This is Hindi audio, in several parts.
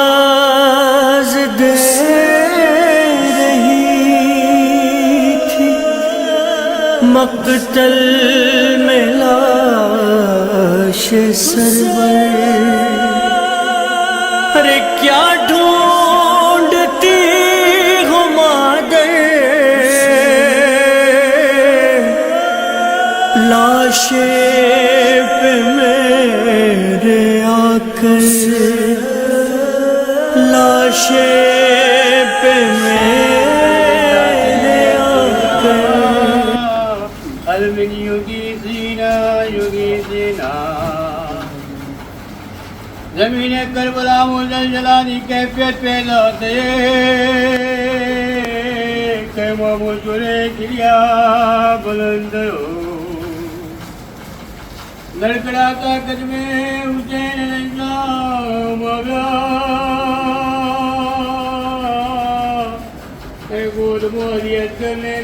आवाज दे रही थी मक़तल में लाश सरवर। अरे क्या ढूंढती हो मादर लाशे पे मेरे आकर, लाशे पे मेरे आकर। अलमिन युगी सीना ज़मीन करबला मुज़लज़लानी कैफियत पैदा थे कैमो मुझे गिरिया बुलंद हो लड़खड़ाता कदमे हुसैन इस्लाम गोद मोरियत करने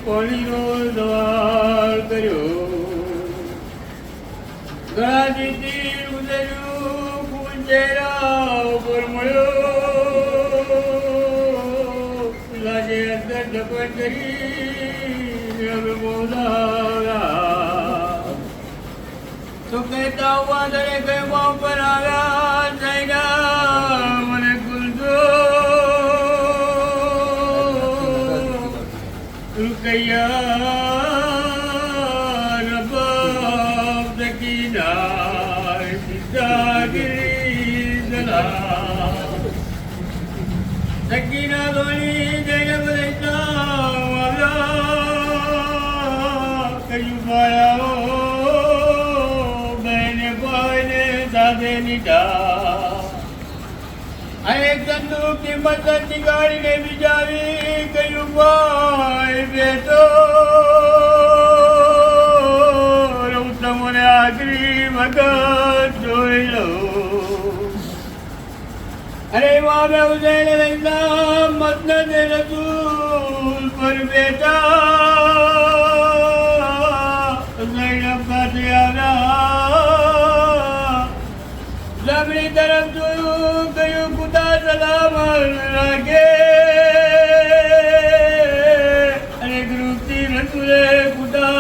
पानी नो सवाल करो गला दी तीर उधरू पूंजेरा ऊपर मड़ो लाजे अंदर दफन करी अब मौला तो कहता हुआ दरे के मुँह पर आया जाएगा मने गुलदो रुकैया रबाब दकीना सिद्धागिरी जला दकीना धोनी जैनब रहता वाला कयू पाया हो निटा एक संदूक की मदद की गाड़ी ने भी जावी कयू भाई बेटो तमने आखिरी मगज जोई लो। अरे वहाँ में हुसैन इस्लाम मसनद रसूल पर बेटा ज़ैनब का दियाना अपनी तरफ जो गयो खुदा सलाम रखे। अरे गुरुती रसूले खुदा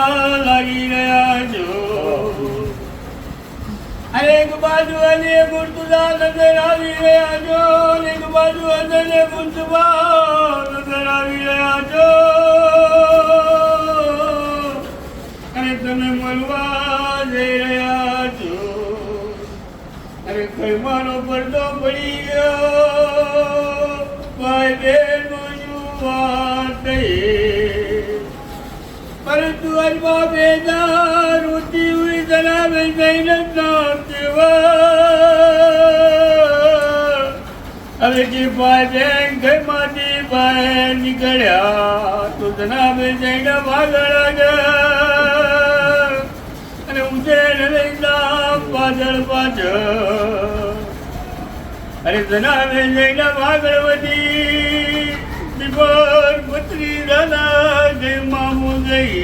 लगी रहा जो अरे एक बाजू अली मुर्तजा नजर आवी रहा जो एक बाजू अली मुर्तबा नजर आवी रहा जो अरे तुम्हें मलवा दे रहा जो अरे खैमानो पर्दो पड़ी गयो भाई बेन मौजूद परंतु अजमा बेजार होती हुई जनाब ज़ैनब नाम सेवा अरे की भाई बेन खैमाती बाहर निकलिया तो जनाब ज़ैनब आगड़ आ गया अरे हुसैन इस्लाम पाजल अरे जनाब ज़ैनब आगरवती दिवार पत्री राना दे मामू गई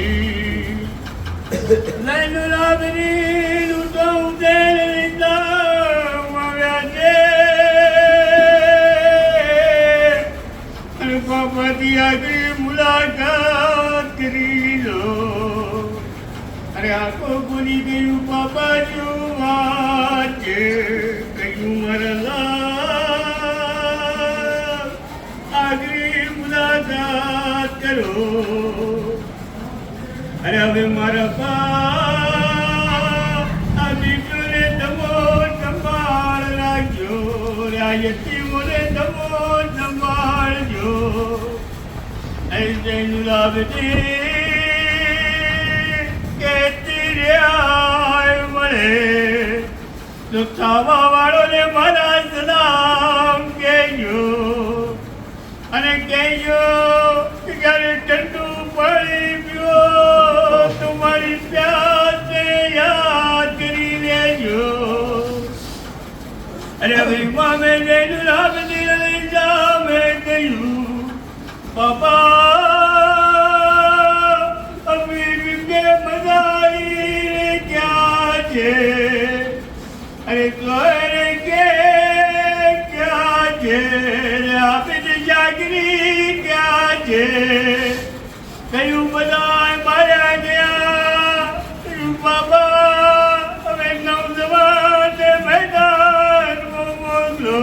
ज़ैनुल आबिदीन उठा हुसैन इस्लाम आया जे अरे पापा दी आखिरी मुलाकात करी लो। अरे आंखों खुली गई पापा जो आज कयूं मरला आखिरी मुलाकात करो। अरे अबे मारा अभी तुरे दमो संभाल राजो रायती मोरे दमो संभाल जो ऐसे नुलाबती तो खावा वालों ने मारा सलाम कहयो अने कहयो घर ठंडू पड़ी पियो तुम्हारी प्यास से याद करी लेजो। अरे अभी माँ में ज़ैनुल आबिदीन में कहयूं पापा છે કયું બધાય માર્યા ગયા કયું બાબા હવે નવજવાન મેદાનમાં મોકલો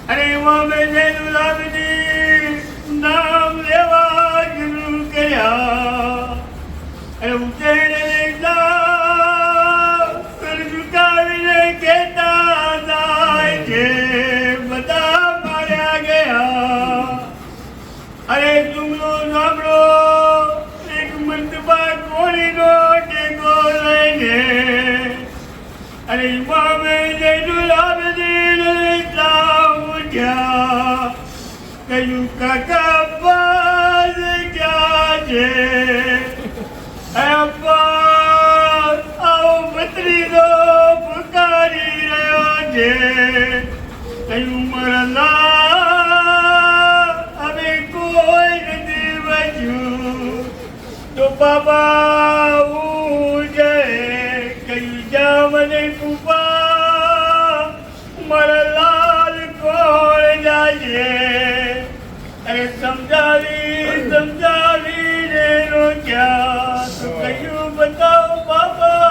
અરે મામે જૈનુલ આબિદીન નામ લેવા શરૂ કર્યા અરે ઉકેલ લેતા કર ઝુકાવીને કહેતા જાય છે બધા માર્યા ગયા અરે જુમલો સાંભળો એક મર્તબા કોળીનો ટેકો લઈને અરે ઇમામે જૈનુલ આબિદીન ઇસ્લામ ઉઠ્યા કહ્યું કાકા અબ્બાસ ક્યાં છે અબ્બાસ આવો ભત્રીજો પુકારી રહ્યો છે કહ્યું મારા હવે કોઈ નથી બચ્યું તો બાબા હું જાય કહ્યું જા મને કૃપા મારા લાલ કોણ જાય અરે સમજાવી રે રોક્યા તો કહ્યું બતાવો બાબા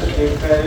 શું કરીએ है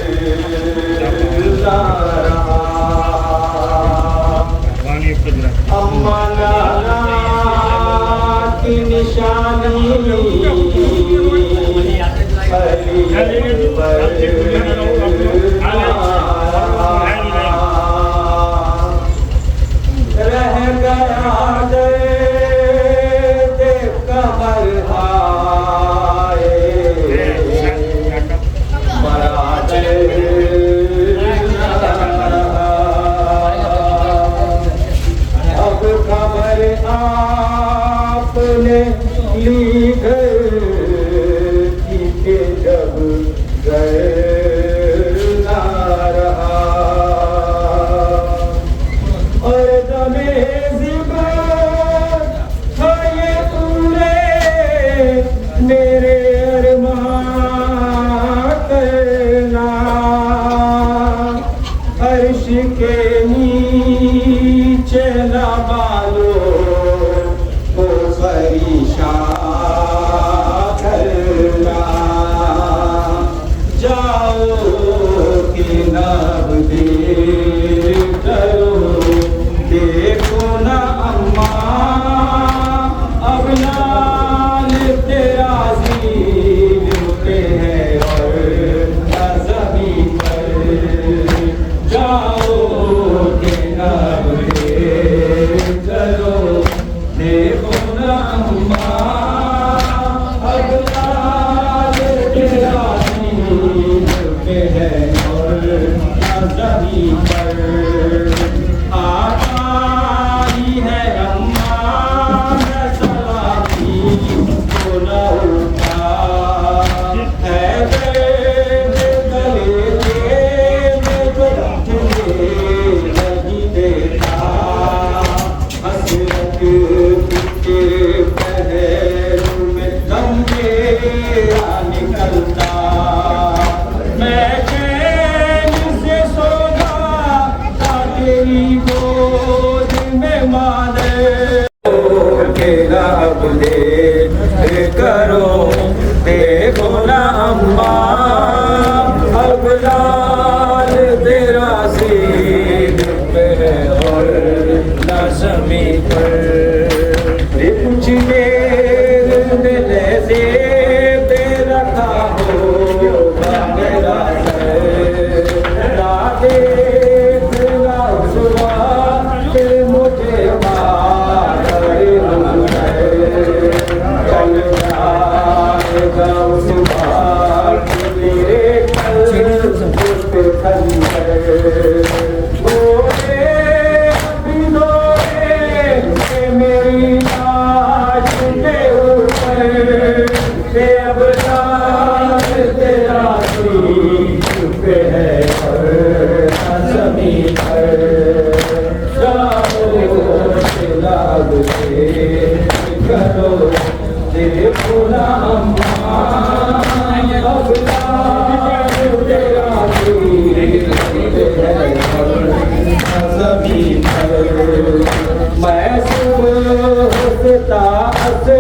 मैं सुबह से तास से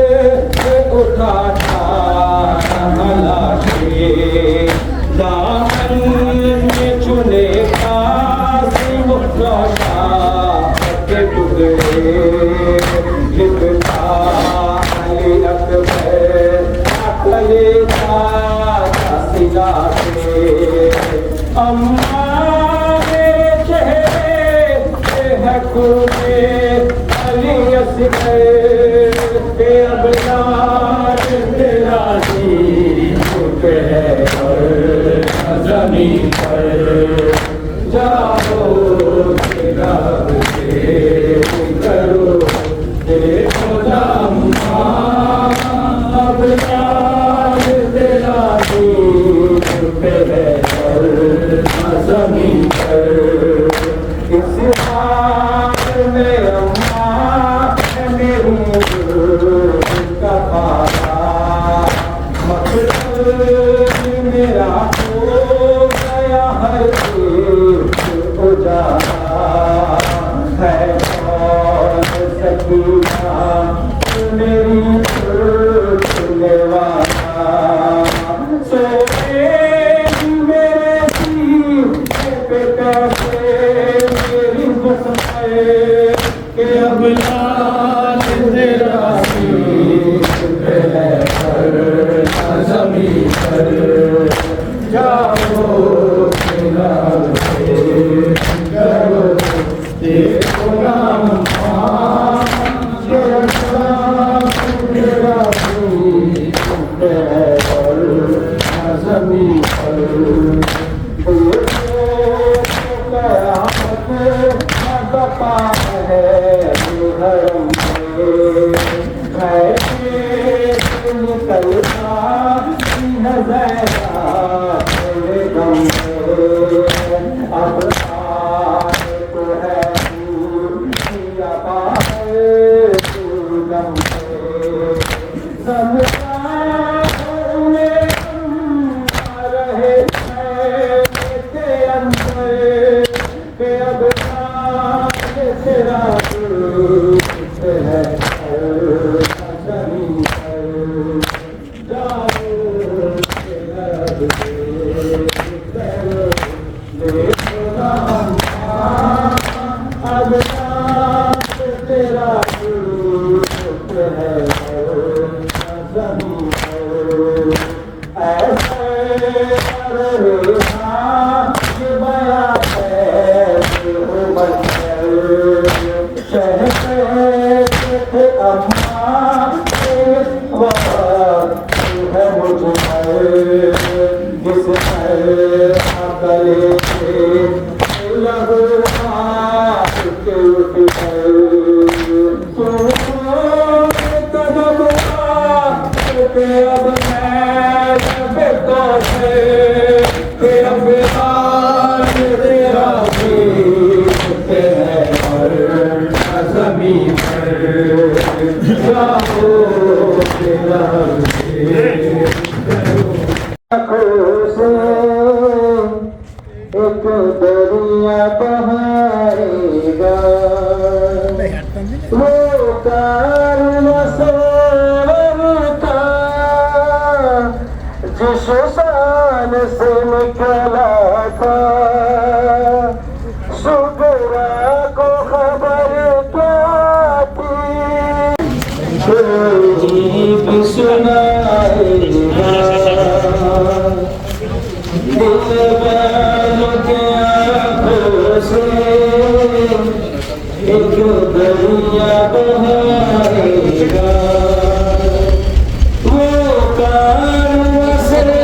उठा था हालांकि दामन में चुने का सिंह लौटा के टुकड़े लिपटा अली अकबर अकले था सिला से अम्मा मेरे चेहरे पे है खूबे अली असगर के अबदार तेरा दी पे है और जमीन पर जाओ तेरा करो देखो अम्मा अबदार तेरा दी पे है और जमीन पर इस हाथ में अम्मा है मेरी का पारा मकसद मेरा हो गया हर एक उजाला है कौन सकीना मेरी छूने वाला सोए मेरे सीने पे कैसे मेरी मुस्कान के अब लाल तेरा सीने है पर जमीन पर जाओ तेरा करो देखो नाम तेरा सीने है पर जमीन पर बपा है हरम निकलता नजरा गम अब तो है गम सब रहे के अंदर के अब तेरा है जमीन पर जाओ देखो अब तेरा है जमीन पर ऐसे ये बया है कहते थे अम्मा इस वक्त है मुझ पर जिस पर अकले से लहू के उठ पर कदम के अब मैं बेटा है के अब तेरा भी है और जमीन पर जाओ तेरा एक दरिया बहाएगा वो कारवां जिस शान से निकला था सुगरा को खबर क्या थी कोई भी सुनाएगा दिल बैल के आंखों से एक दरिया बहाएगा वो कारवां से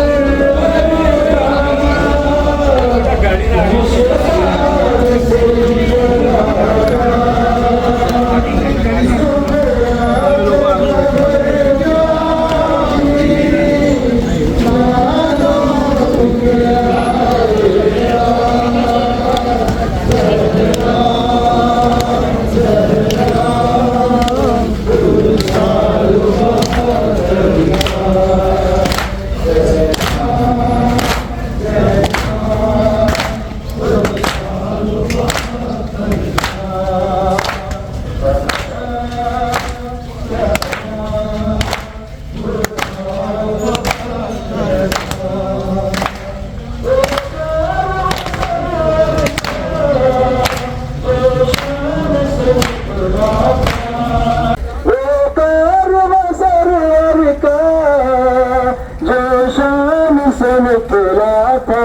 से निकला था,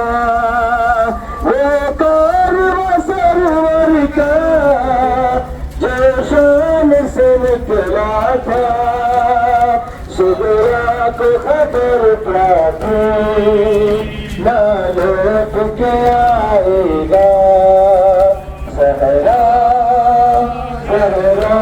वो कारवां सरवर का जो शाम से निकला था। सुबह को खबर क्या थी, ना लौट के आएगा सहरा सहरा।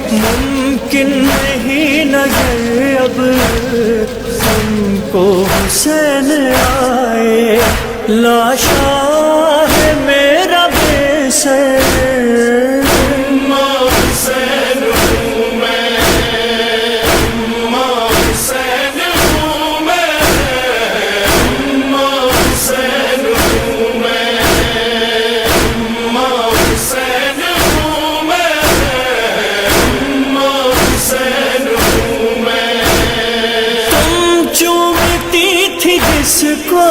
मुमकिन नहीं नजर अब तुमको हुसैन आए, लाशा है मेरा बेसर। जिसको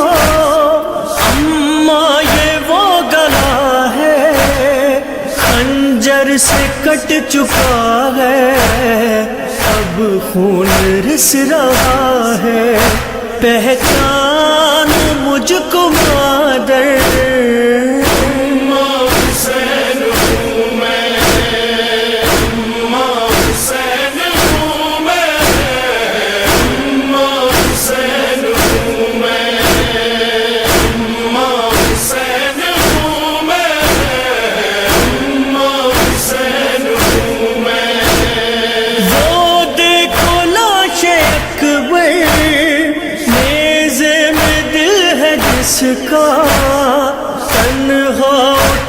अम्मा ये वो गला है, खंजर से कट चुका है, अब खून रिस रहा है। पहचान मुझको मादर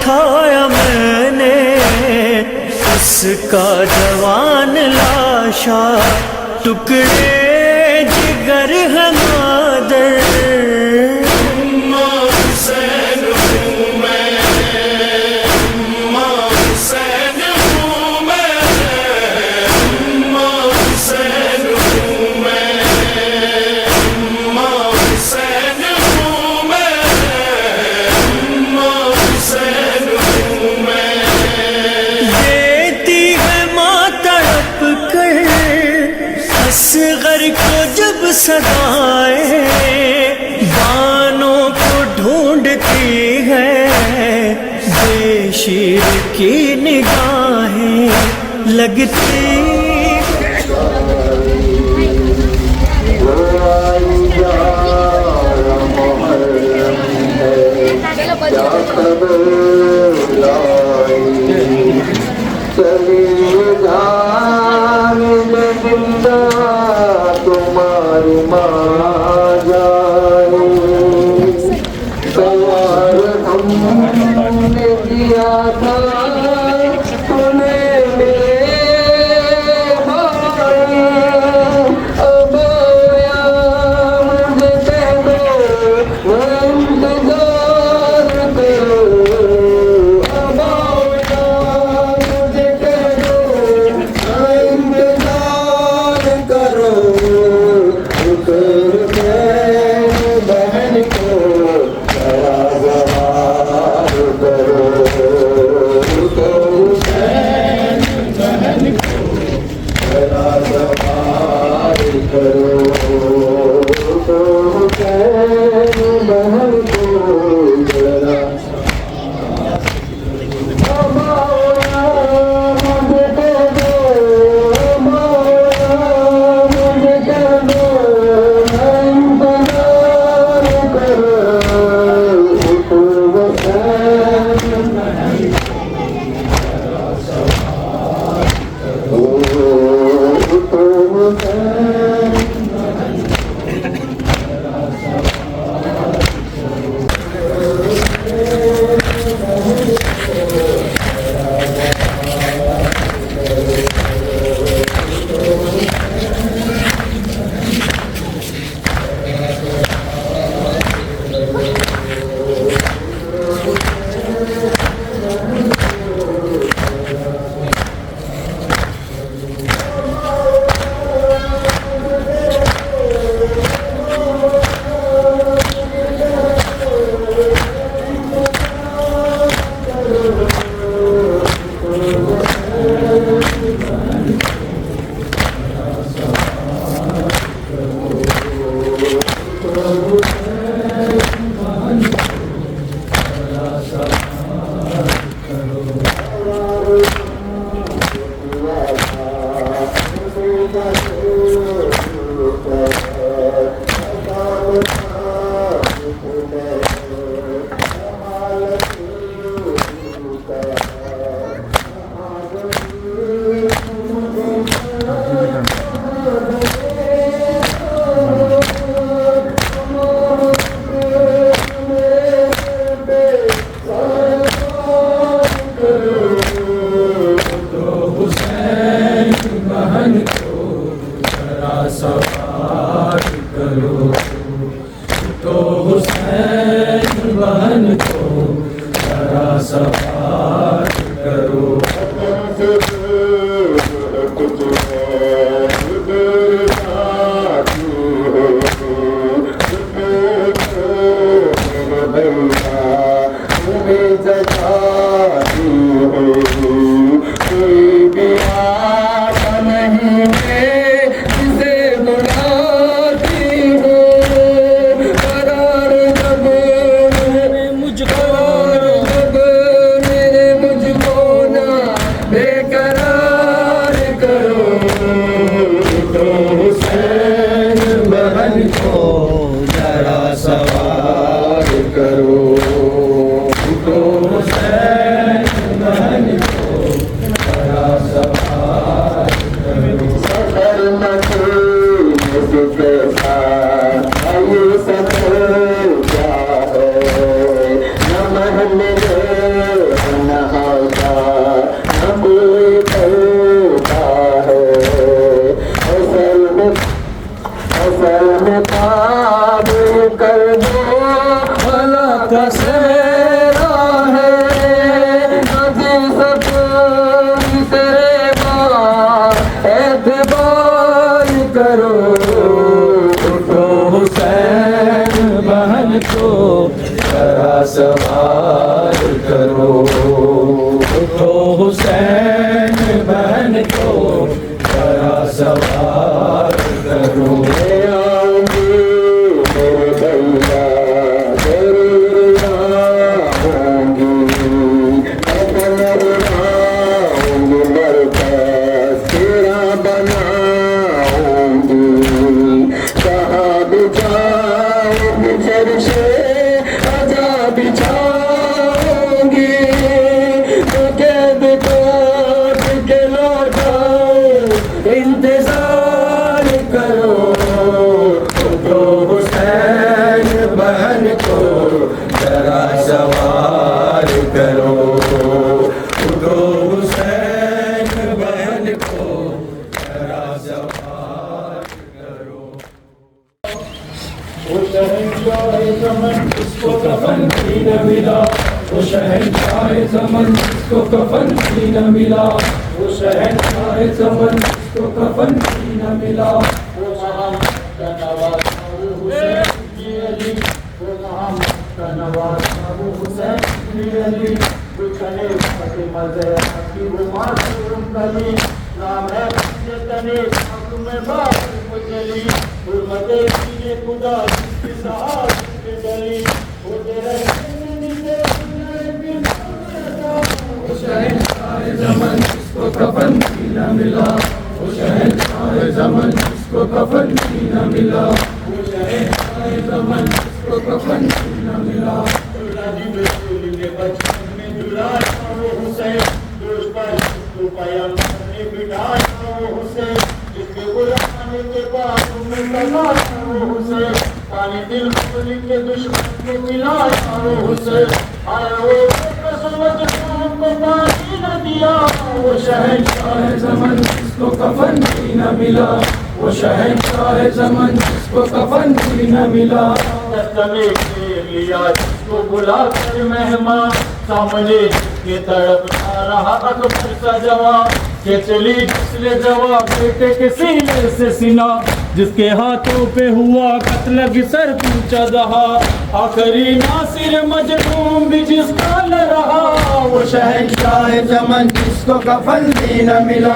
दिखाया मैंने उसका जवान लाशा, टुकड़े जिगर है मादर। असगर को जब सदाए बानों को ढूंढती है, बेशीर की निगाहें लगती। तुम्हारी माँ जाने सवार हमने किया था तूने मेरे भाई, अब या मुझे कह दो मैं इंतजार करो, अब या मुझे कह दो मैं इंतजार करो। बहन को जरा जवाब करो, बहन को जरा जवाब करो, बहन को जरा शहंशाह ज़मान जिसको कफन भी न मिला, वो शहंशाह ज़मान जिसको कफन भी न मिला। वो मोहम्मद का नवाज अबू हुसैन की अली, वो मोहम्मद का नवाज अबू हुसैन की अली, गुलशने फातिमा ज़हरा की वो मासूम कली, नाम है तने आंखों में बात मुजली, हुर्मते कीजे खुदा की सहार की गली, वो तेरे वो शहंशाह ज़मान जिसको कफन भी न मिला, वो शहंशाह ज़मान जिसको कफन भी न मिला, वो शहंशाह ज़मान जिसको कफन भी न मिला। ने बचपन में दुलारा वो हुसैन, दुश्मन को पैगंबर ने बिठाया वो हुसैन, जिसके गुलाम के पास में समाया वो हुसैन, पानी दिल खोल के दुश्मन को मिलाया वो हुसैन, आए वो समझ को पानी न दिया। वो शहंशाह ज़मान जिसको कफन भी न मिला, वो शहंशाह ज़मान जिसको कफन भी न मिला। तस्मे के लिया जिसको बुला कर मेहमान, सामने के तड़पता रहा अकबर सा जवान, के चली जिसने जवाब बेटे के सीने से सीना, जिसके हाथों पे हुआ कत्ल की सर पूछा दहा, आखिरी नासिर मजलूम भी जिसका न रहा। वो शहंशाह ज़मान जिसको कफन भी न मिला,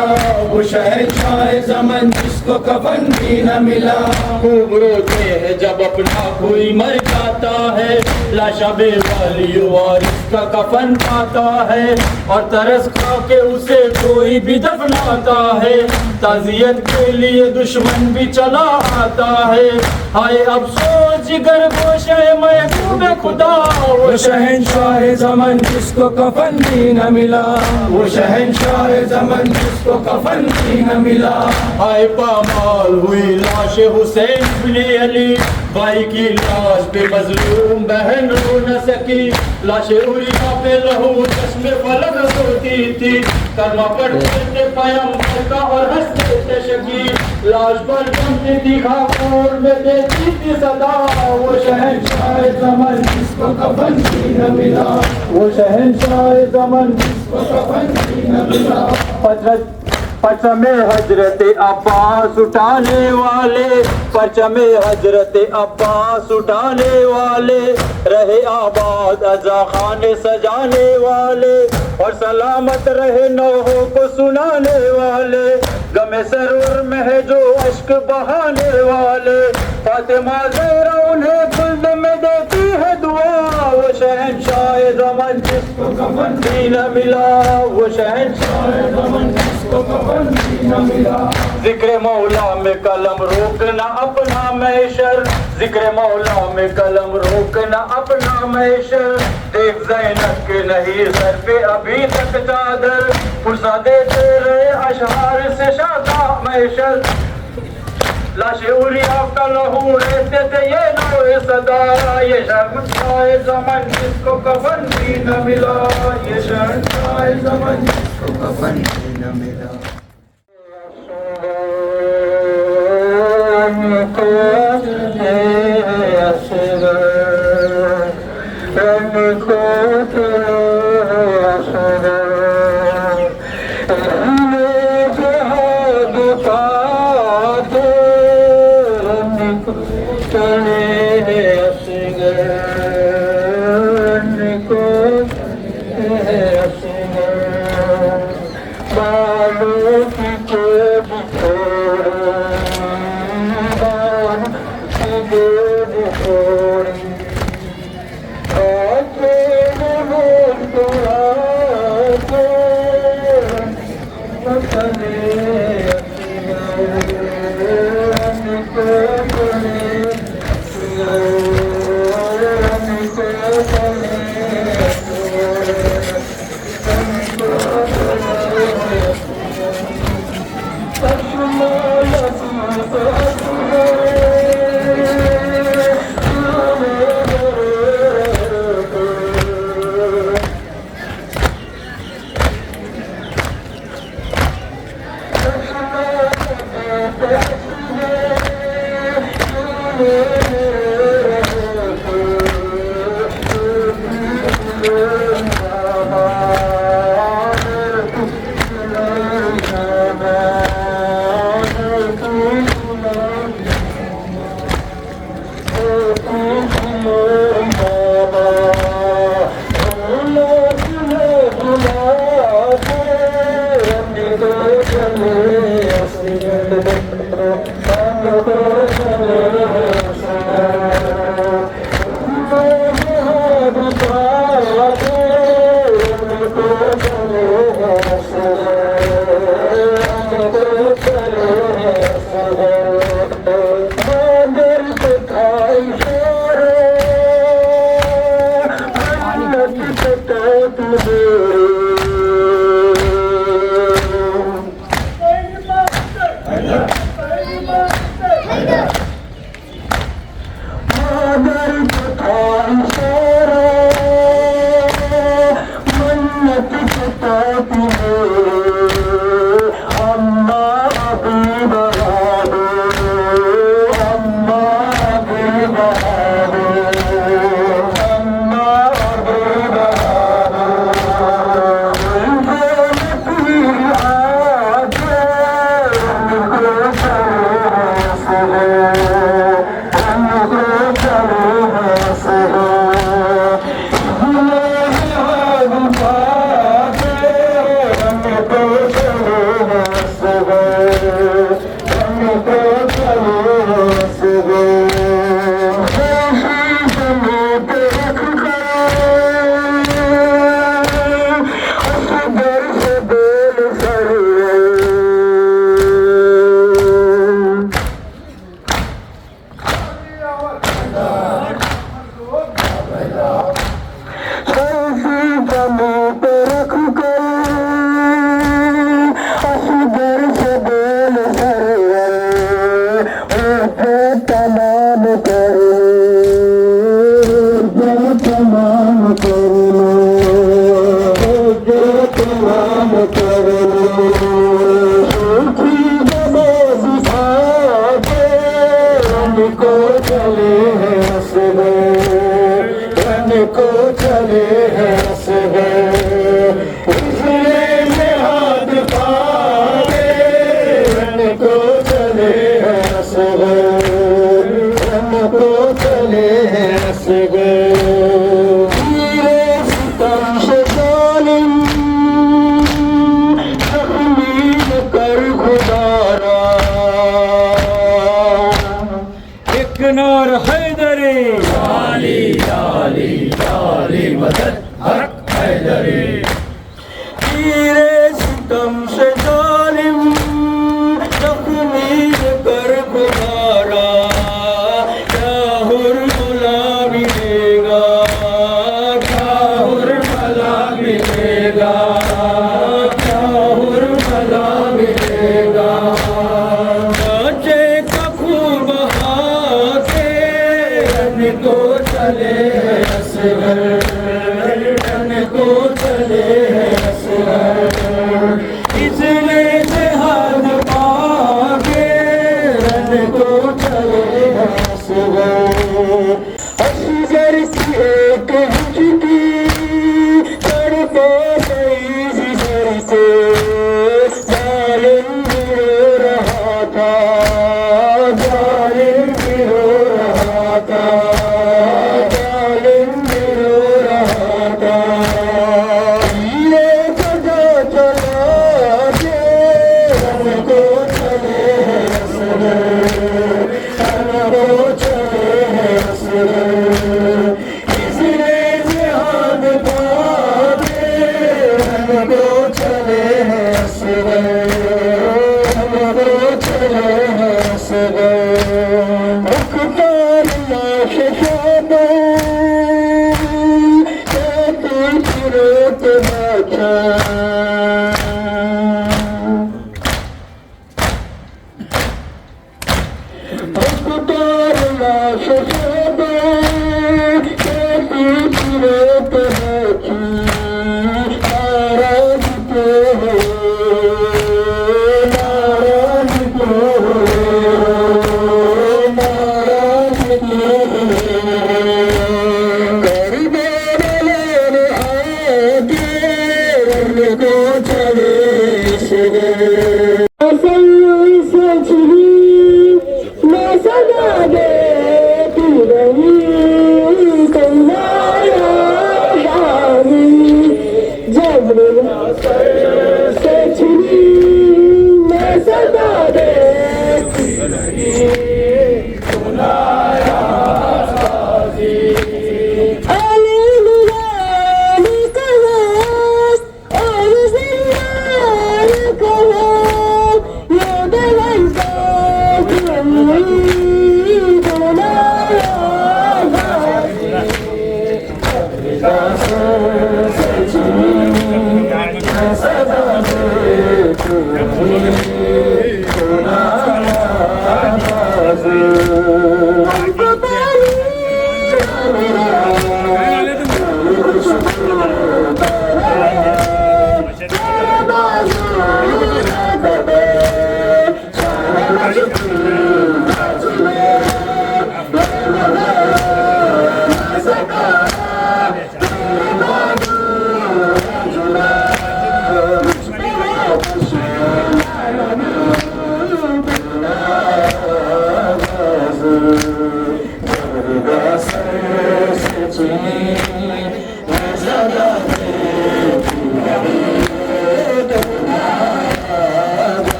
वो शहंशाह ज़मान जिसको कफन भी न मिला। खूब रोते हैं जब अपना कोई मर जाता है, लाशा बेवाली और इसका कफन पाता है, और तरस खा के उसे कोई भी दफनाता है, ताज़ियत के लिए दुश्मन भी चला आता है। हाय अफसोस जिगर गोशे महबूब खुदा, वो शहंशाह ज़मान जिसको कफन भी न मिला, वो शहंशाह ज़मान जिसको कफन भी न मिला। हाय पामाल हुई लाश हुसैन इब्ने अली, भाई की लाश पे मजलूम बहन रो न सकी, लाश उरिया पे लहू चश्मे फलक सोती थी, कलमा पढ़ते थे पैगंबर का और हंसते थे शकी, लाश पर जमती थी खाकोर में देती थी सदा। वो शहंशाह ज़मान जिसको कफन भी न मिला, वो शहंशाह ज़मान जिसको कफन भी न मिला। परचमे हजरत अब्बास उठाने वाले, परचमे हजरत अब्बास उठाने वाले, रहे आबाद अज़ा खाने सजाने वाले, और सलामत रहे नौहों को सुनाने वाले, गमे सरूर में है जो अश्क बहाने वाले, फातिमा ज़हरा उन्हें खुल्द में देती है दुआ। वो शहंशाह ज़मान जिसको कफन भी न मिला, वो शहंशाह ज़मान जिसको कफन भी न मिला। जिक्र मौला में कलम रोकना अपना मैशर, जिक्र मौला में कलम रोकना अपना मैशर, देख ज़ैनब के नहीं सर पे अभी तक चादर, फुर्सा देते रहे अशहार से शादा मैशर, लाशे उरिया का लहू रहते थे ये नौए सदा। ये शहंशाह ज़मान जिसको कफन भी न मिला, ये शहंशाह ज़मान जिसको कफन भी न मिला। Yes.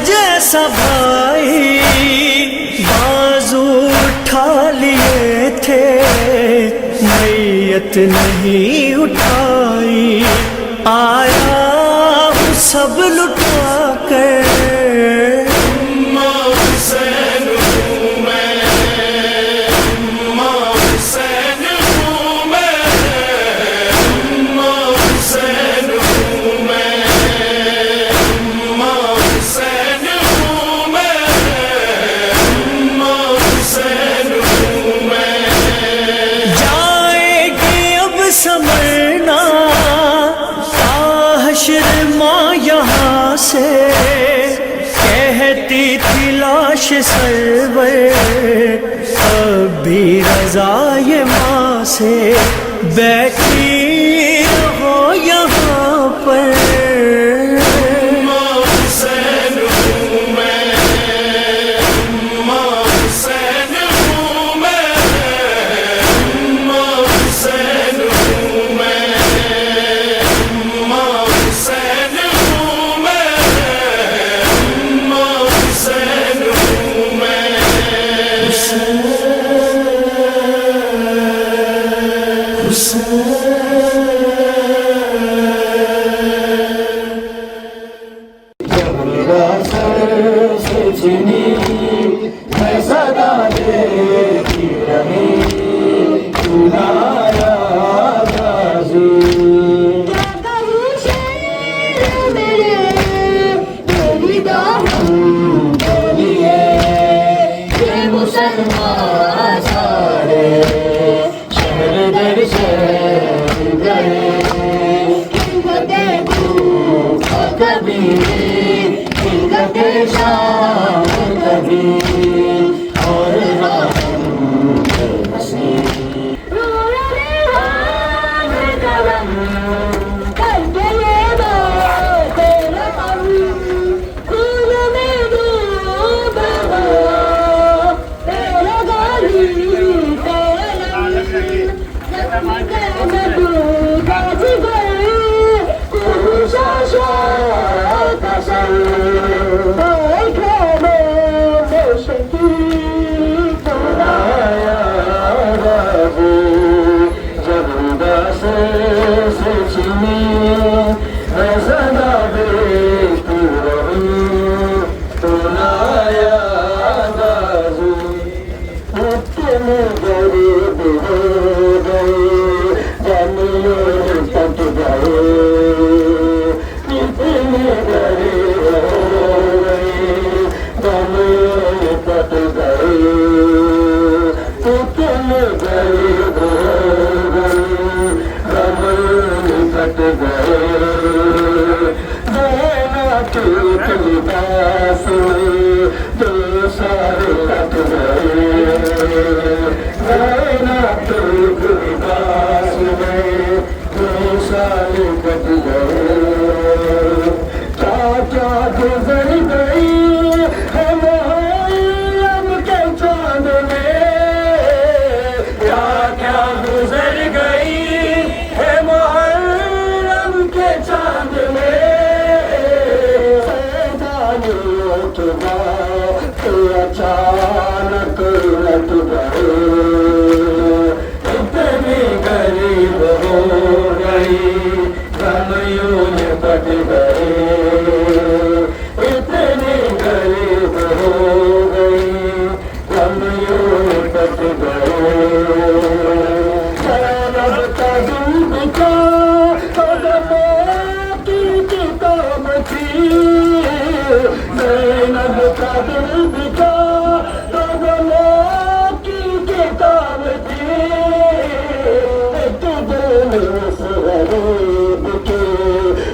जैसा भाई बाजू उठा लिए थे, मैयत नहीं उठाई, आया हूँ सब लुटा कर। समरना हश्र माँ यहाँ से, कहती थी लाश सरवर, अभी रज़ा ये माँ से, बैठी रहो यहाँ पर। सारे ज़ैनब का दिल बिका तो गमों की किताब थी, एक दिल उस गरीब के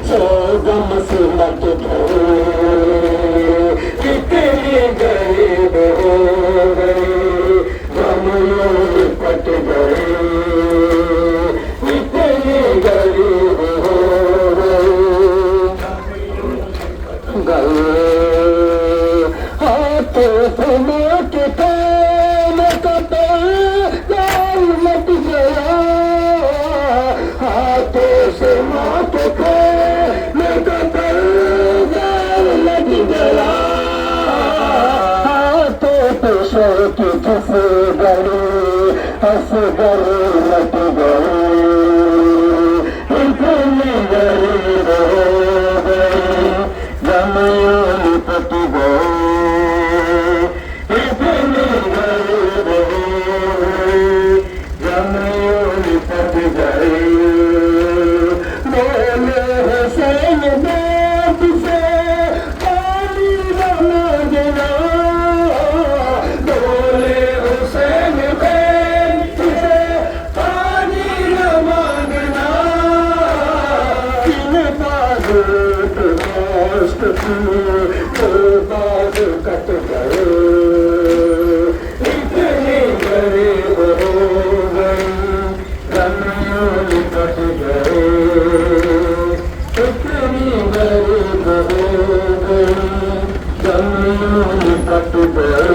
सौ गम से लट गए, कितने गरीब हो गए गमों लिपट गए, कितने गरीब हो गए हाथों से मोट काम कपल लट गया, हाथों से मोट काम कपल लट गया, हाथों पे शौक फंस गए असगर लट गए, इतने गरीब हो गए गमयों लिपट गए, इतने गरीब हो गए गमयों लिपट गए, बोले हुसैन बाप से पानी मांगना, बोले हुसैन बाप से पानी मांगना, किन पास बाज कट गए, इतने गरीब हो गए गमयों लिपट गए, इतने गरीब हो गए गमयों लिपट गए,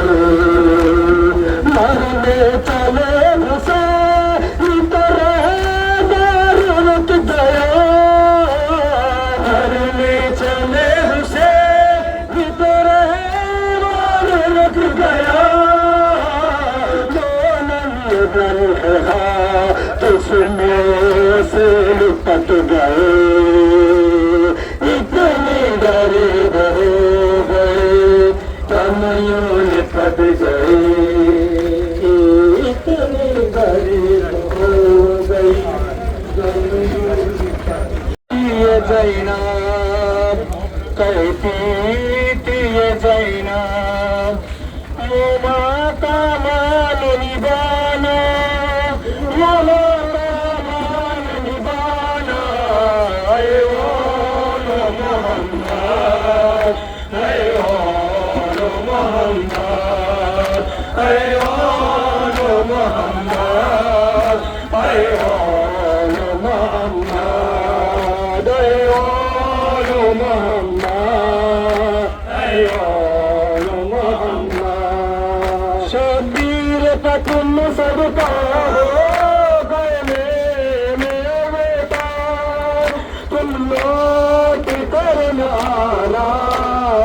मरने चले हुसैन तरह दार रुक गया, मरने चले तुझमें से लिपट गए, इतने गरीब हो गए गमयों लिपट गए, इतने गरीब हो गए गमयों लिपट गए। ये ज़ैनब कहती थी ये ज़ैनब वो माँ का मान निभाना, वो माँ का मान निभाना, ऐ वालो मोहम्मद, ऐ वालो मोहम्मद, ऐ वालो मोहम्मद, ऐ वालो मोहम्मद, ऐ वालो मोहम्मद, ऐ वालो मोहम्मद, शबीर का तुम सबका हो गए मेरे बेटा, तुम लौट कर न आना,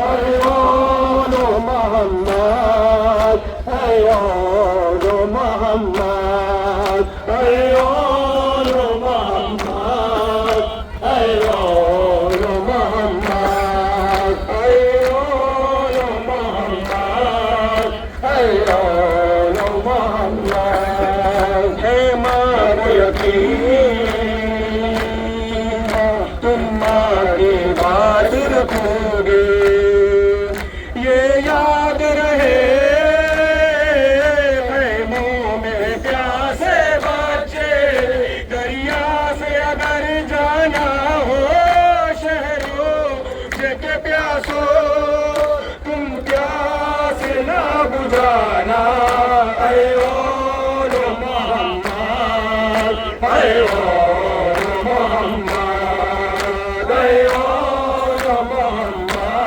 ऐ वालो मोहम्मद, ऐ वालो मोहम्मद, ऐ वालो मोहम्मद, ऐ वालो मोहम्मद, ऐ वालो मोहम्मद, ऐ वालो मोहम्मद, है मार यकीन तुम्हारी बात रखोगे, ये याद रहे खैमों में प्यासे बच्चे, दरिया से अगर जाना हो शहरों के प्यासो, तुम प्यास ना बुझाना, ऐ वालो मोहम्मद, ऐ वालो मोहम्मद, ऐ वालो मोहम्मद,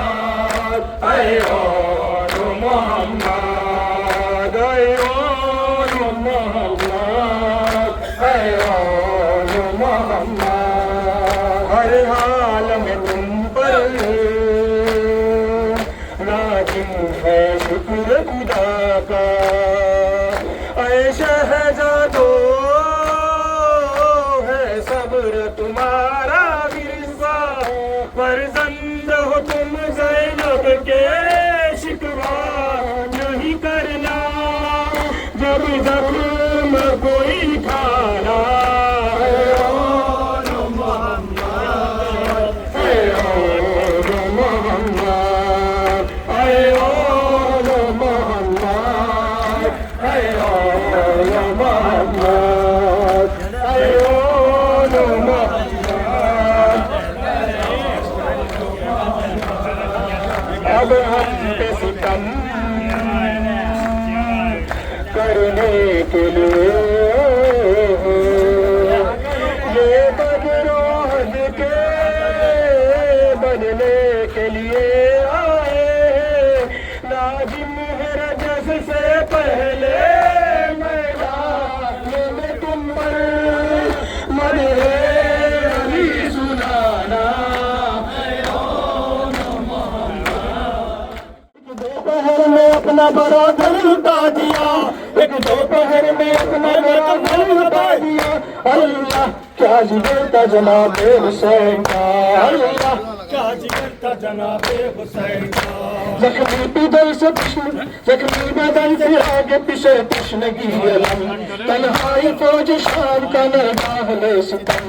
ऐ वालो मोहम्मद, ऐ वालो मोहम्मद, ऐ वालो मोहम्मद, हर हाल में तुम पर नाज़िम है शुक्र खुदा का, ऐ शहज़ादो है सब्र तुम्हारा विरसा, फर्जंद हो तुम ज़ैनब के शिकवा नहीं करना, जब ज़ख्म कोई खाना, ऐ वालो मोहम्मद, ऐ वालो मोहम्मद, अब हम पे सितम करने के लिए ये बदरोज के बनने के लिए आए नाजिम है रजस से पहले मैदान में तुम पर मरे अली सुनाना दोपहर में अपना बड़ा घर लुटा दिया एक दोपहर में अपना बड़ा घर लुटा दिया अल्लाह क्या जिगर था जनाबे हुसैन का अल्लाह क्या जिगर था जनाबे हुसैन का जख्मी बदन से जख्मी बदन से आगे पीछे तश्नगी अलम तन्हाई फौज शाम का नरगाह में सितम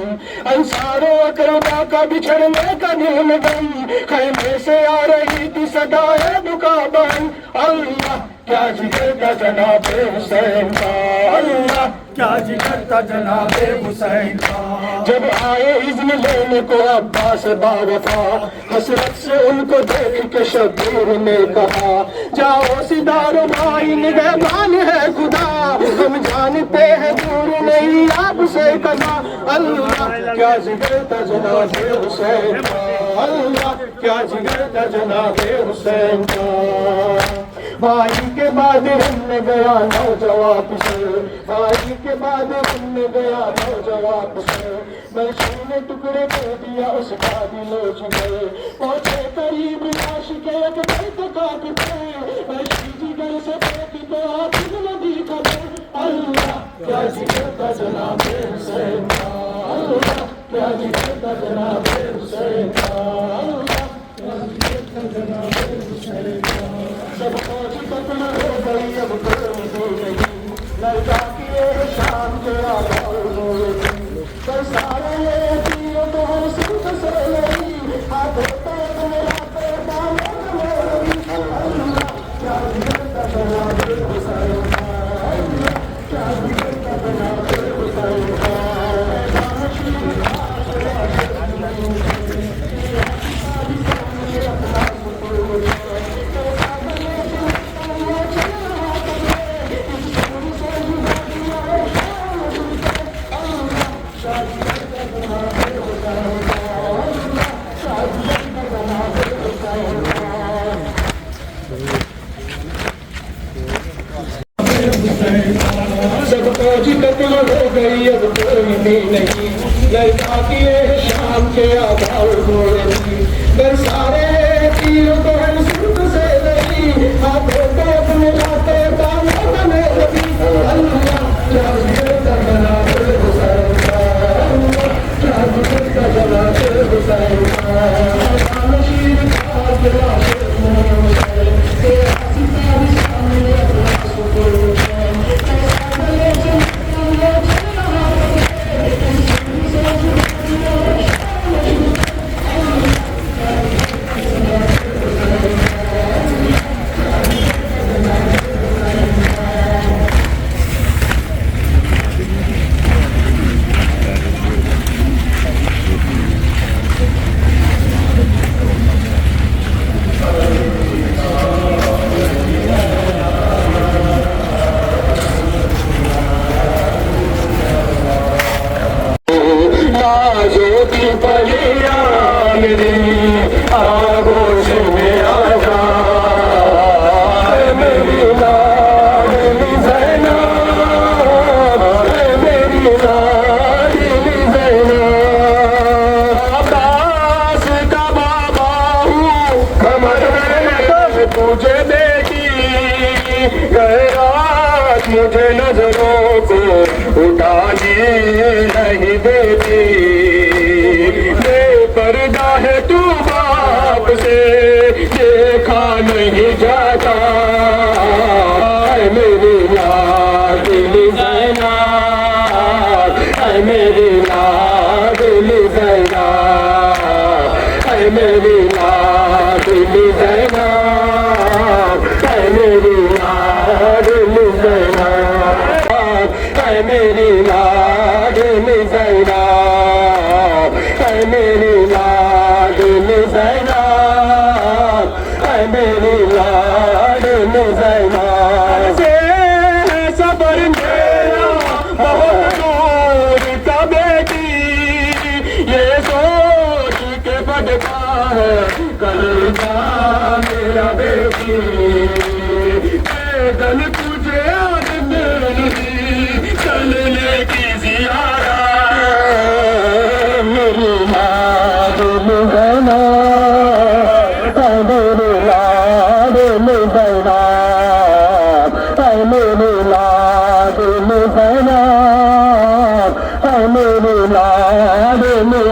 अंसारों अकरबा का बिछड़ने का नीम गम खैमे से आ रही थी सदाए दुकाबन अल्लाह क्या जिगर था जनाबे हुसैन का अल्लाह क्या जिगर था जनाबे हुसैन का जब आए इज़्न लेने को अब्बास बावफा हसरत से उनको देख के शब्बीर ने कहा जाओ सिदारो भाई निगहबान है खुदा हम जानते हैं दूर नहीं आपसे कदा अल्लाह क्या जिगर था जनाबे हुसैन का अल्लाह क्या जिगर था जनाबे हुसैन का भाई के बाद हमने गया नौजवाब से भाई के बाद हमने गया नौजवाब से बल्कि ने टुकड़े कर दिया उसका दिलोच गए पहुंचे करीब लाश के एक दर्द काटते बल्कि जिगर से फेंक दो आप नदी खबर अल्लाह क्या जिगर था जनाबे हुसैन का अल्लाह क्या जिगर था जनाबे हुसैन का अल्लाह क्या जिगर था जनाबे हुसैन का सब फौज पतना हो गई अब कोई नहीं लड़का किए शाम के आबाद पर सारे तीरों तो हम सुख से नहीं हाथों पे मेरा पैदा क्या जिगर का जनाबे हुसैन का क्या जिगर का जनाबे हुसैन का सब फौजी कत्ल हो गई अब कोई भी नहीं लड़का किए शाम के आधार गोली पर सारे तीरों को हम सुख से नहीं हाथों पे अपने लाते दामों बने लगी अल्लाह क्या जिगर का जनाबे हुसैन का अल्लाह क्या जिगर का जनाबे हुसैन का नशीब का दिला के आसिफान सामने अपना सुकून मुझे नजरों को उठाने नहीं देती बेपर्दा है तू बाप से देखा नहीं जाता मेरी लाडली ज़ैना मेरी लाडली ज़ैना मेरी लाडली ज़ैना मेरी लाडली ज़ैना मेरी लाडली ज़ैना मेरी लाडली ज़ैना कर जा मेरा बेटी, पैदल तुझे आदत नहीं चलने की ज़ियारत। मेरी लाड बहना, मेरी लाड बहना, मेरी लाड बहना, मेरी लाड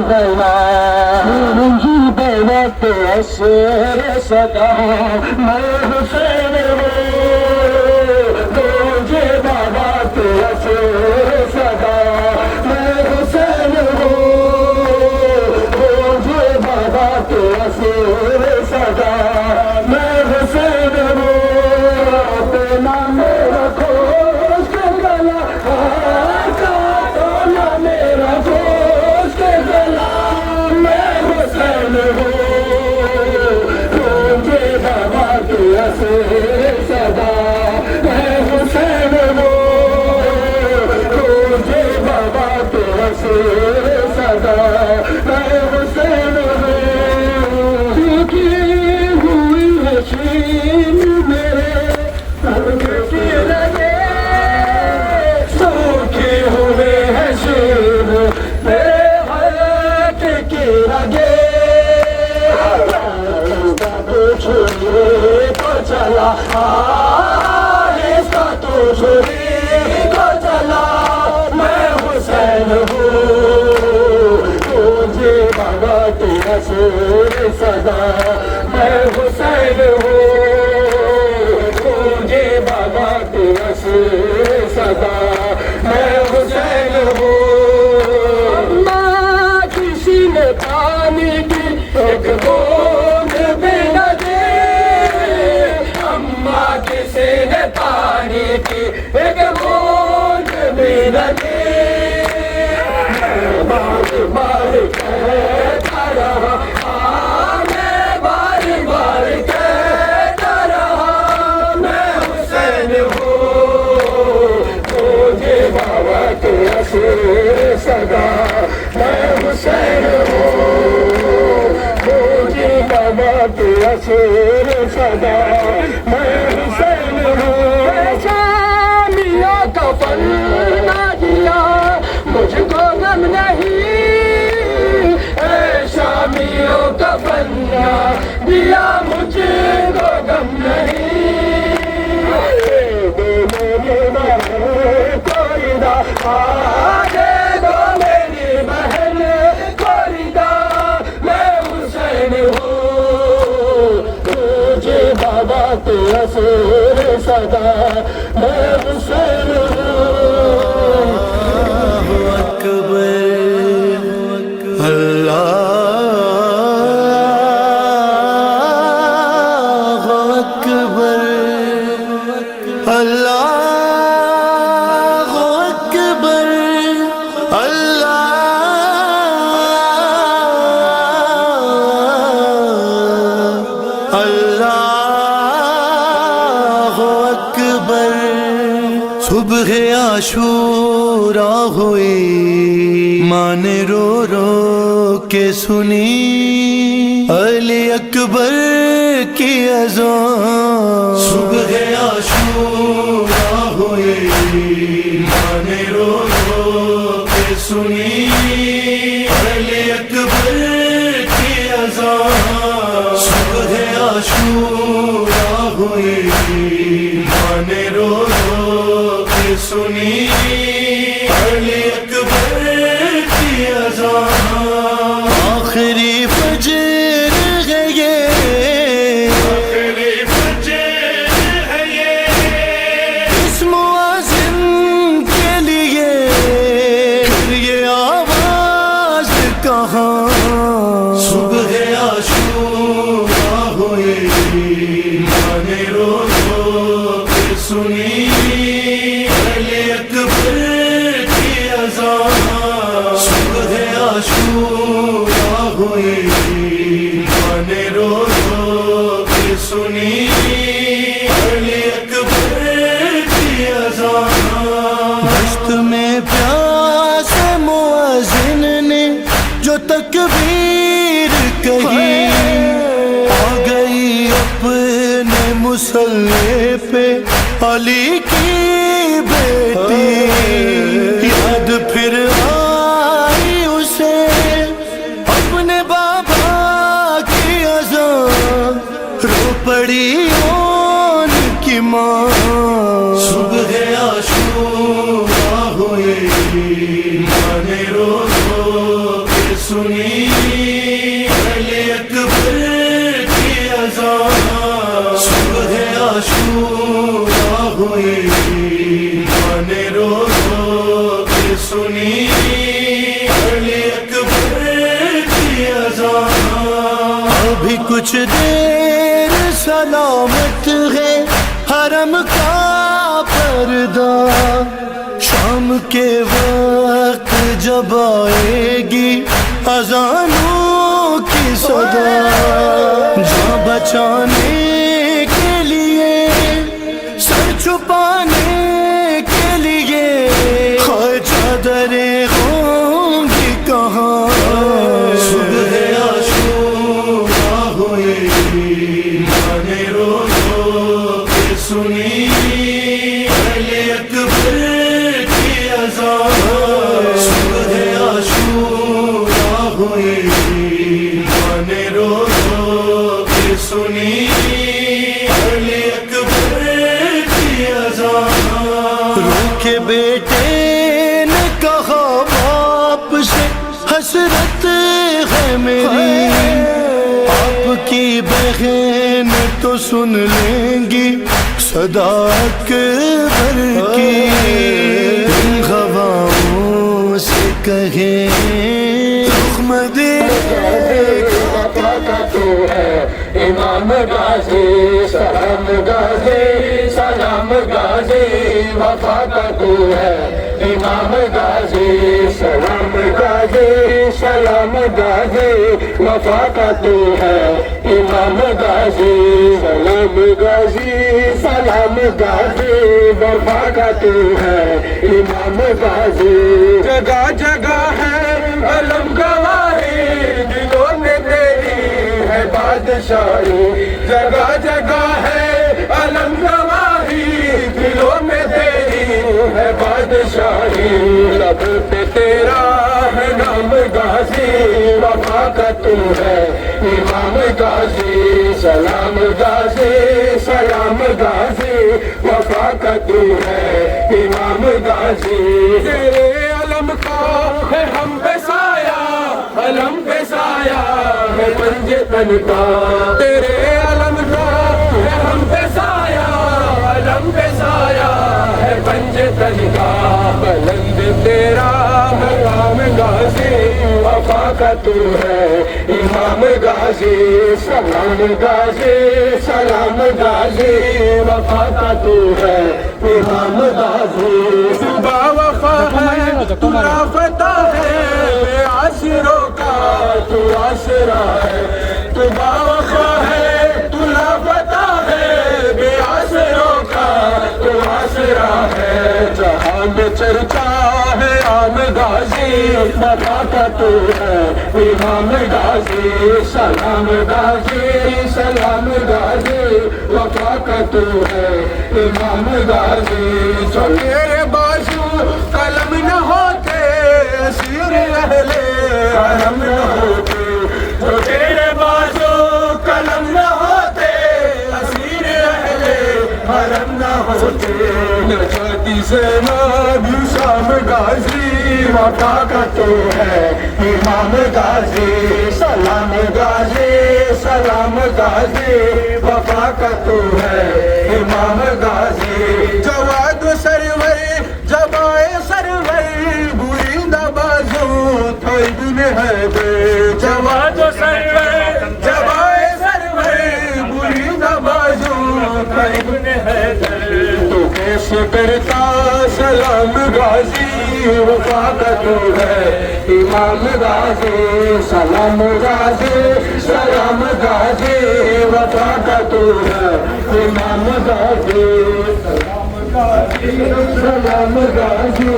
बहना। शेर सदा मैं हुसैन हूँ, तुझे बाबा तेरा शेर सदा मैं हुसैन हूँ, तुझे बाबा तेरा शेर सदा मैं हुसैन हूँ। तेना मेरा खोज के गला काटो ना मेरा खोज के गला, मैं हुसैन हूँ, सदा मैं हुसैन हूँ, तुझे बाबा तेरा शेर सदा मैं हुसैन हूँ। झुकी हुई नशीन मेरे तलवे की लगे, सूखे हुए हैं शीन मेरे हाथ की लगे। छुरी को चला इसका तो छुरी को चला, मैं हुसैन हूँ, तुझे बाबा तेरा शेर सदा मैं हुसैन हूँ, तुझे बाबा तेरा शेर सदा मैं हुसैन हूँ। माँ किसी ने पानी की एक बूंद भी न दी, अम्मा किसी ने पानी की एक बूंद भी न दी। बार बार कहता रहा, मैं बार बार कहता रहा, मैं हुसैन हूँ, तुझे बाबा तेरा शेर सदा मैं हुसैन हूँ, तुझे बाबा तेरा शेर सदा मैं हुसैन हूँ। शामियों का फन ना दिया मुझको गम नहीं, शामियों का फन ना दिया मुझको गम नहीं। कोई दा दे दो मेरी बहन कोरिदा, मैं हुसैन हूँ, तुझे बाबा तेरा शेर सदा मैं हुसैन हूँ। अल्लाहु अकबर, अल्लाहु अकबर, अल्लाहु अकबर। सुबह आशूरा हुई, माँ ने रो रो के सुनी, अली अकबर की अज़ान। सुबह आशूरा हुई, माँ ने रो रो के सुनी, अली अकबर की अज़ान। सुबह आशूरा हुई, माँ ने रो रो के सुनी, अली अकबर की अज़ान। आखिरी फजर है ये, आखिरी फजर है ये, इस मुअज़्ज़िन के लिए फिर ये आवाज़ कहाँ। सुबह आशूरा हुई, माँ ने रो रो के सुनी, अली अकबर की अज़ान। सुबह आशूरा हुई, माँ ने रो रो के सुनी, अली अकबर की अज़ान। दश्त में प्यास मुअज़्ज़िन ने जो तकबीर कही, मुसल्ले पे अली की बेटी, याद फिर आई उसे अपने बाबा की अज़ान, रो पड़ी उनकी माँ। सुबह आशूरा हुई, माँ ने रो रो के सुनी अली अकबर की अज़ान। सुबह आशूरा हुई, माँ ने रो रो के सुनी अली अकबर की अज़ान। अभी कुछ देर सलामत है हरम का पर्दा, शाम के वक्त जब आएगी अज़ानों की सदा। जान बचाने के लिए, सर छुपाने के लिए, हाय चादरें होंगी कहाँ। सुबह आशूरा हुई, माँ ने रो रो के सुनी अली अकबर की अज़ान। सुबह आशूरा हुई, माँ ने रो रो के सुनी अली अकबर की अज़ान। रोके बेटे ने कहा बाप से, हसरत है मेरी, आपकी बहन तो सुन लेंगी सदा अकबर की। इन हवाओं से कहे रुख मदे इमाम गाजी सलाम गाजी, सलाम गाजी वफा का तू है। इमाम गाजी सलाम गाजी, सलाम गाजी वफा का तू है। इमाम गाजी सलाम गाजी, सलाम गाजी वफा का तू है। इमाम गाजी जगह जगह है अलम गवाही, दिलों में तेरी है बादशाही। जगह जगह है अलम गवाही, दिलों में तेरी है बादशाही। लब पे तेरा है नाम गाजी, वफा का तू है। इमाम गाजी सलाम गाजी, सलाम गाजी वफा का तू है। इमाम गाजी तेरे अलम का है हम पे साया, अलम पे साया है पंजे तन का। तेरे अलम का है हम पे साया, अलम पे साया है पंजे तन का। बुलंद तेरा मकाम गाजी, वफा का तू है। इमाम गाजी सलाम गाजी, सलाम गाजी वफा का तू है। इमाम गाजी सुबह वफा है तू राफता है, आशिरों का तू आसरा है। तू बावफा है तू लापता है, बेआसरों का तू आसरा है। जहाँ में चर्चा है आम गाजी, वफा का तू है। इमाम गाजी सलाम गाजी, सलाम गाजी वफा का तू है। इमाम गाजी जो तेरे बाजू कलम न होते, असीर अहले हरम न होते। जो तेरे बाजू कलम न होते, असीर अहले हरम न होते। नजाती से नाम शाम गाजी, वफा का तू है। इमाम गाजी सलाम गाजी, सलाम गाजी वफा का तू है। इमाम गाजी जवाद सरवर जब आए सरवर, बुरिंदा बाजू थैबुन है बे। जवाद सरवर जब आए सरवर, बुरिंदा बाजू थैबुन है बे। तो कैसे करता सलाम गाजी, वफा का तू है। इमाम गाजी सलाम गाजी, सलाम गाजी वफा का तू है। इमाम गाजी सलाम गाजी।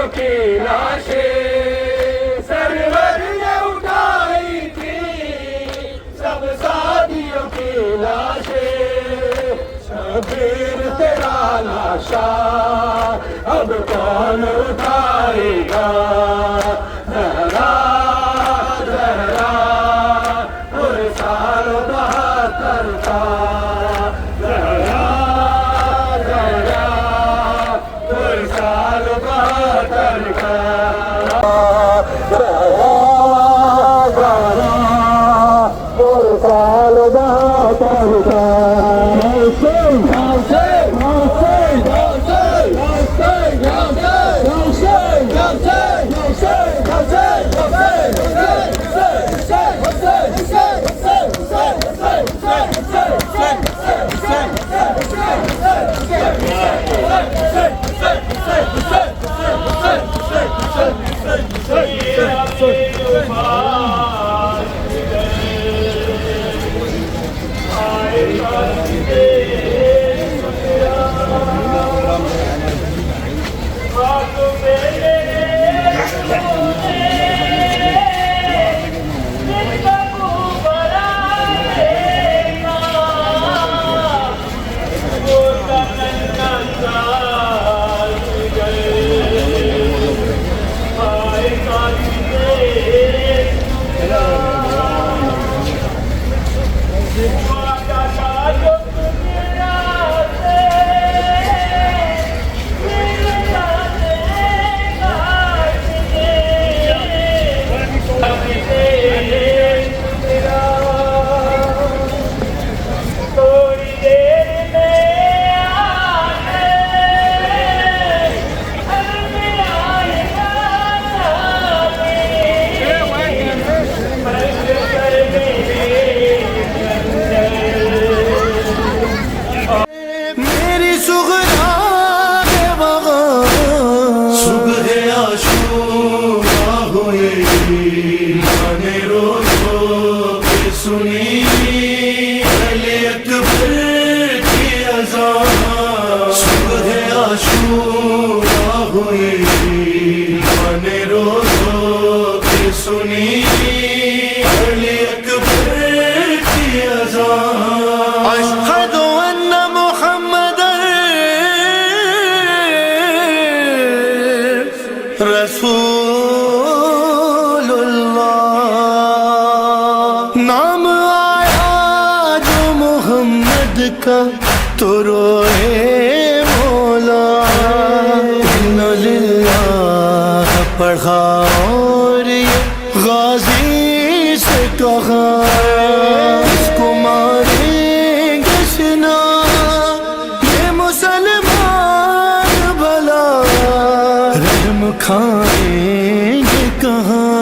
सादियों की लाशें सरवर ने उठाई थी, सब सादियों की लाशें। शबीर तेरा लाशा अब कौन उठाएगा, जहरा जहरा पूरे साल 72 का, जहरा जहरा पूरे साल 72 का, जहरा जहरा पूरे साल 72 का। रसूलुल्लाह नाम आया जो मोहम्मद का तो रोए मौला। इन्ना लिल्लाह पढ़ा और ये गाजी से कहा, इसको मारेंगे सिना ये मुसलमान भला, रहम खाएंगे कहाँ।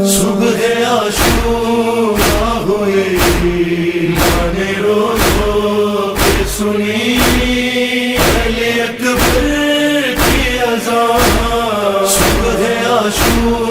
सुबह आशूरा हुए माने रोज़ों पे सुनी अली अकबर की अज़ान। सुबह आशूरा